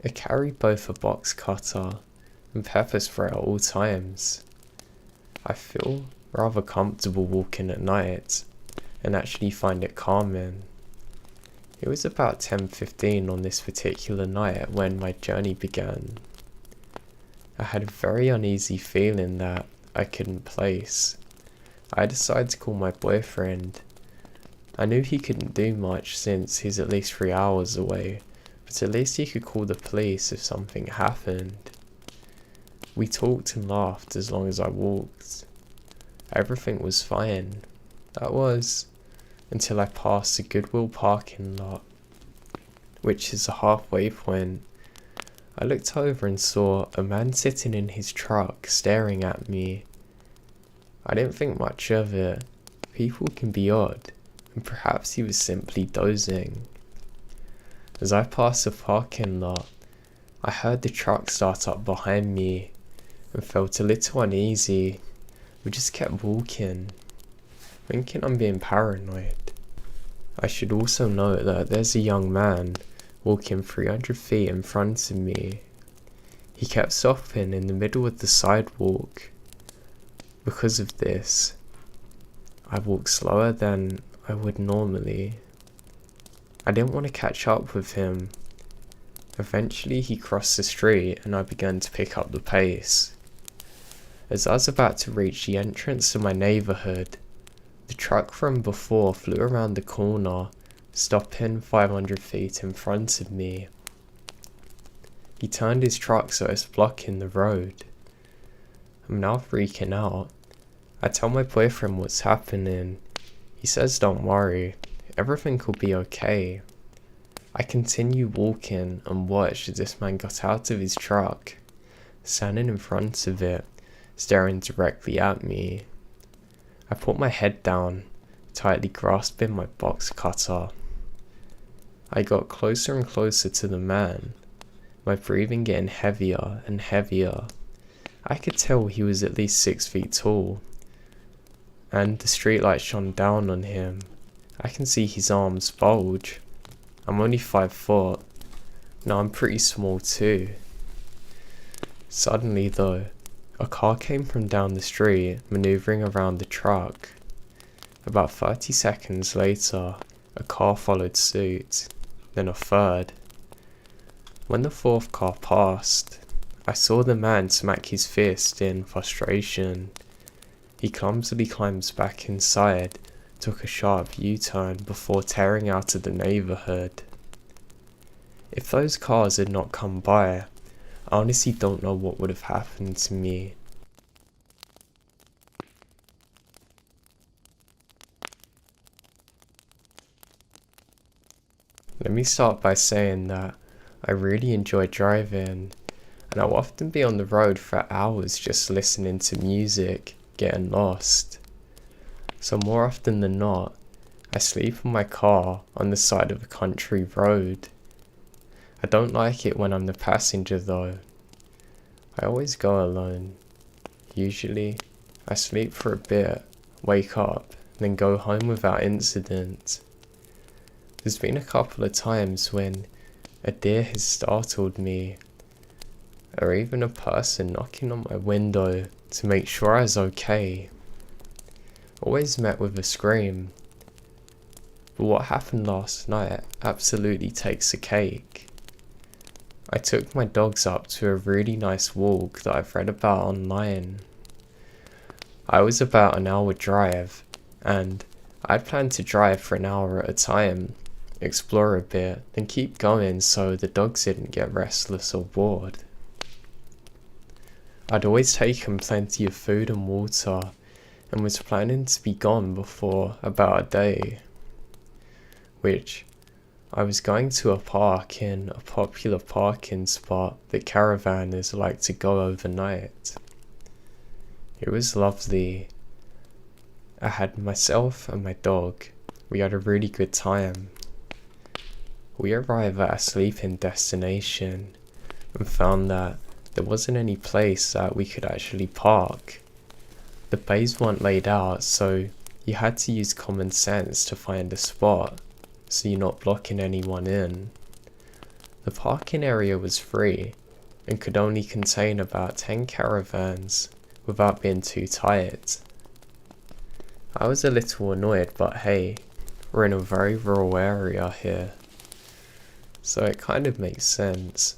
I carry both a box cutter and pepper spray at all times. I feel rather comfortable walking at night and actually find it calming. It was about 10:15 on this particular night when my journey began. I had a very uneasy feeling that I couldn't place. I decided to call my boyfriend. I knew he couldn't do much since he's at least 3 hours away, but at least he could call the police if something happened. We talked and laughed as long as I walked. Everything was fine. That was until I passed the Goodwill parking lot, which is a halfway point. I looked over and saw a man sitting in his truck staring at me. I didn't think much of it. People can be odd, and perhaps he was simply dozing. As I passed the parking lot, I heard the truck start up behind me and felt a little uneasy. We just kept walking, thinking I'm being paranoid. I should also note that there's a young man walking 300 feet in front of me. He kept stopping in the middle of the sidewalk. Because of this, I walked slower than I would normally. I didn't want to catch up with him. Eventually he crossed the street and I began to pick up the pace. As I was about to reach the entrance to my neighborhood, the truck from before flew around the corner, stopping 500 feet in front of me. He turned his truck so it's blocking the road. I'm now freaking out. I tell my boyfriend what's happening. He says don't worry, everything will be okay. I continue walking and watch as this man got out of his truck, standing in front of it, staring directly at me. I put my head down, tightly grasping my box cutter. I got closer and closer to the man, my breathing getting heavier and heavier. I could tell he was at least 6 feet tall, and the streetlight shone down on him. I can see his arms bulge. I'm only 5 foot. Now I'm pretty small too. Suddenly though, a car came from down the street, maneuvering around the truck. About 30 seconds later, a car followed suit, then a third. When the fourth car passed, I saw the man smack his fist in frustration. He clumsily climbs back inside, took a sharp U-turn before tearing out of the neighborhood. If those cars had not come by, I honestly don't know what would have happened to me. Let me start by saying that I really enjoy driving, and I'll often be on the road for hours just listening to music, getting lost. So more often than not, I sleep in my car on the side of a country road. I don't like it when I'm the passenger though. I always go alone. Usually, I sleep for a bit, wake up, then go home without incident. There's been a couple of times when a deer has startled me, or even a person knocking on my window to make sure I was okay. Always met with a scream. But what happened last night absolutely takes the cake. I took my dogs up to a really nice walk that I've read about online. I was about an hour drive, and I'd planned to drive for an hour at a time, explore a bit, then keep going so the dogs didn't get restless or bored. I'd always taken plenty of food and water, and was planning to be gone before about a day, which I was going to a park in a popular parking spot that caravanners like to go overnight. It was lovely. I had myself and my dog. We had a really good time. We arrived at a sleeping destination and found that there wasn't any place that we could actually park. The bays weren't laid out, so you had to use common sense to find a spot, so you're not blocking anyone in. The parking area was free and could only contain about 10 caravans without being too tight. I was a little annoyed, but hey, we're in a very rural area here, so it kind of makes sense.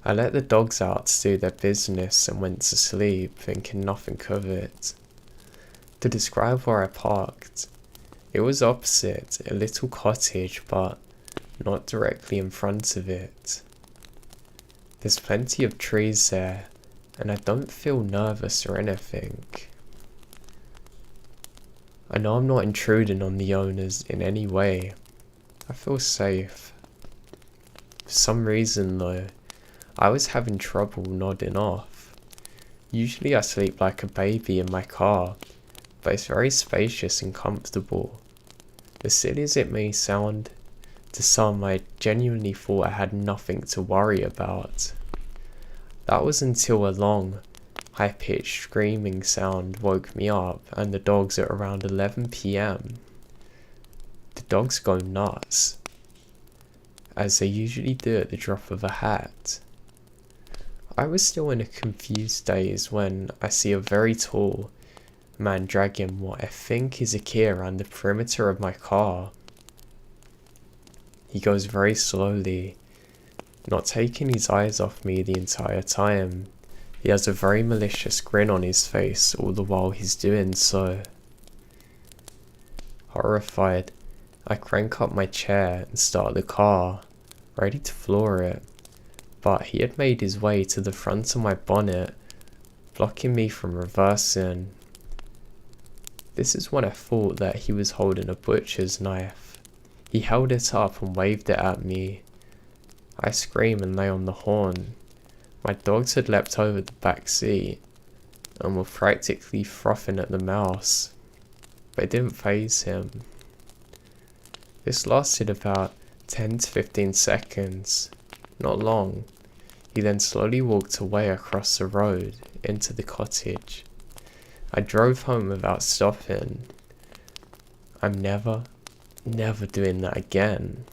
I let the dogs out to do their business and went to sleep, thinking nothing of it. To describe where I parked, it was opposite a little cottage, but not directly in front of it. There's plenty of trees there, and I don't feel nervous or anything. I know I'm not intruding on the owners in any way. I feel safe. For some reason though, I was having trouble nodding off. Usually I sleep like a baby in my car, but it's very spacious and comfortable. As silly as it may sound, to some I genuinely thought I had nothing to worry about. That was until a long, high-pitched screaming sound woke me up, and the dogs at around 11 PM. The dogs go nuts, as they usually do at the drop of a hat. I was still in a confused daze when I see a very tall man dragging what I think is a key around the perimeter of my car. He goes very slowly, not taking his eyes off me the entire time. He has a very malicious grin on his face all the while he's doing so. Horrified, I crank up my chair and start the car, ready to floor it, but he had made his way to the front of my bonnet, blocking me from reversing. This is when I thought that he was holding a butcher's knife. He held it up and waved it at me. I scream and lay on the horn. My dogs had leapt over the back seat and were practically frothing at the mouth, but it didn't faze him. This lasted about 10 to 15 seconds, not long. He then slowly walked away across the road into the cottage. I drove home without stopping. I'm never doing that again.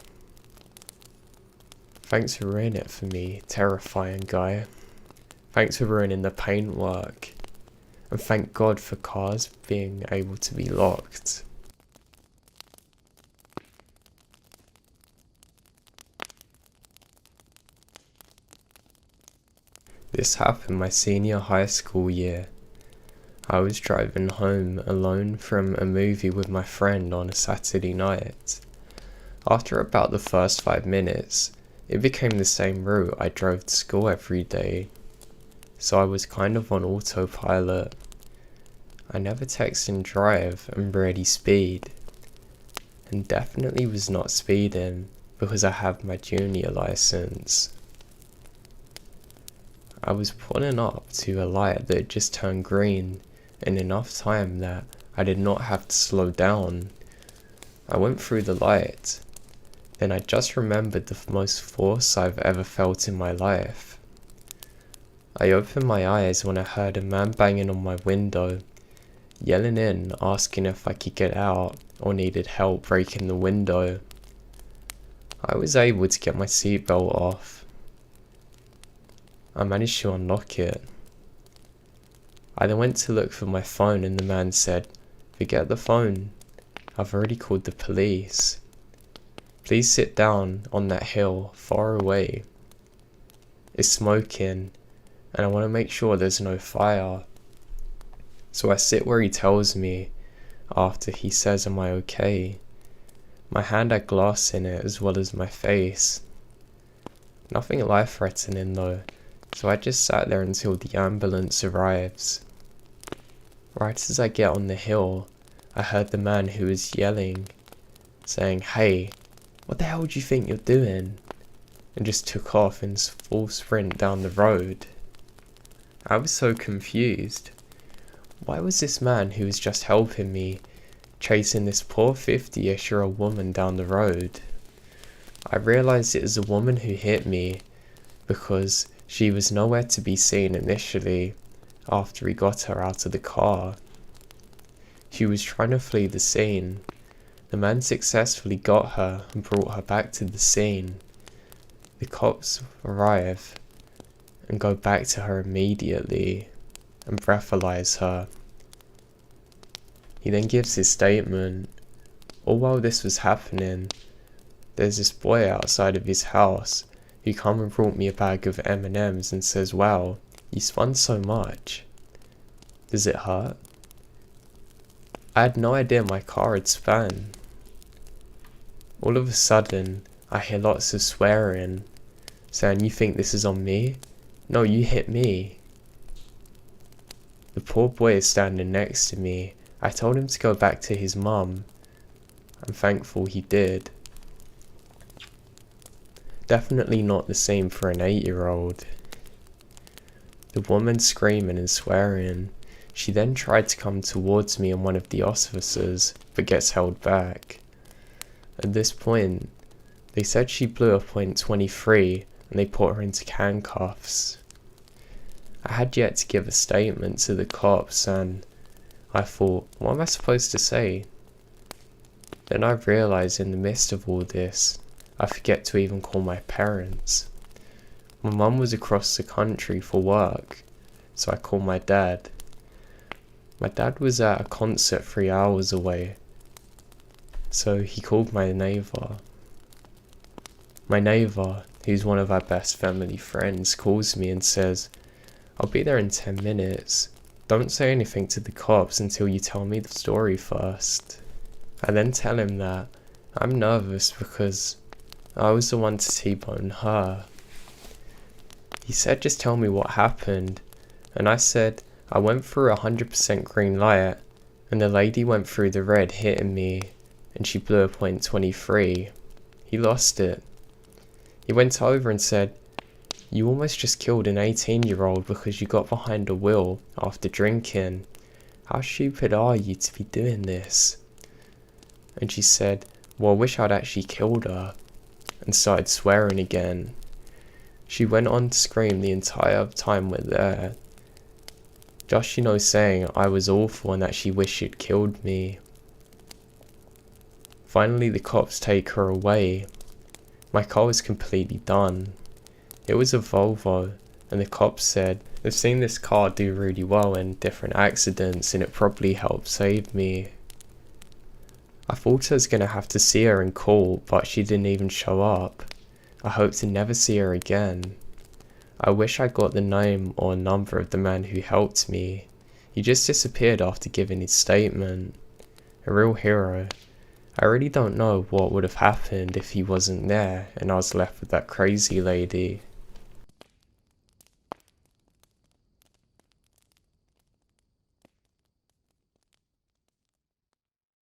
Thanks for ruining it for me, terrifying guy. Thanks for ruining the paintwork. And thank God for cars being able to be locked. This happened my senior high school year. I was driving home alone from a movie with my friend on a Saturday night. After about the first 5 minutes, it became the same route I drove to school every day, so I was kind of on autopilot. I never text and drive and rarely speed, and definitely was not speeding because I have my junior license. I was pulling up to a light that had just turned green in enough time that I did not have to slow down. I went through the light. Then I just remembered the most force I've ever felt in my life. I opened my eyes when I heard a man banging on my window, yelling in, asking if I could get out or needed help breaking the window. I was able to get my seatbelt off. I managed to unlock it. I then went to look for my phone and the man said, "Forget the phone. I've already called the police. Please sit down on that hill far away. It's smoking and I want to make sure there's no fire." So I sit where he tells me after he says, "Am I okay?" My hand had glass in it as well as my face. Nothing life-threatening though, so I just sat there until the ambulance arrives. Right as I get on the hill, I heard the man who was yelling, saying, "Hey, what the hell do you think you're doing?" and just took off in full sprint down the road. I was so confused. Why was this man who was just helping me chasing this poor 50-ish-year-old woman down the road? I realised it was a woman who hit me because she was nowhere to be seen initially after he got her out of the car. She was trying to flee the scene. The man successfully got her and brought her back to the scene. The cops arrive and go back to her immediately and breathalyze her. He then gives his statement. All while this was happening, there's this boy outside of his house who come and brought me a bag of M&Ms and says, "Wow, you spun so much. Does it hurt?" I had no idea my car had spun. All of a sudden, I hear lots of swearing, saying, "You think this is on me? No, you hit me." The poor boy is standing next to me. I told him to go back to his mum. I'm thankful he did. Definitely not the same for an 8-year-old. The woman screaming and swearing. She then tried to come towards me and one of the officers, but gets held back. At this point, they said she blew a .23 and they put her into handcuffs. I had yet to give a statement to the cops and I thought, what am I supposed to say? Then I realised in the midst of all this, I forget to even call my parents. My mum was across the country for work, so I called my dad. My dad was at a concert 3 hours away, so he called my neighbour. My neighbour, who's one of our best family friends, calls me and says, I'll be there in 10 minutes. Don't say anything to the cops until you tell me the story first. I then tell him that I'm nervous because I was the one to T-bone her. He said just tell me what happened, and I said I went through 100% green light and the lady went through the red hitting me and she blew a .23. He lost it. He went over and said, you almost just killed an 18-year-old because you got behind a wheel after drinking. How stupid are you to be doing this? And she said, well, I wish I'd actually killed her, and started swearing again. She went on to scream the entire time we're there, just, saying I was awful and that she wished she'd killed me. Finally the cops take her away. My car was completely done. It was a Volvo, and the cops said they've seen this car do really well in different accidents and it probably helped save me. I thought I was going to have to see her in court, but she didn't even show up. I hope to never see her again. I wish I got the name or number of the man who helped me. He just disappeared after giving his statement. A real hero. I really don't know what would have happened if he wasn't there and I was left with that crazy lady.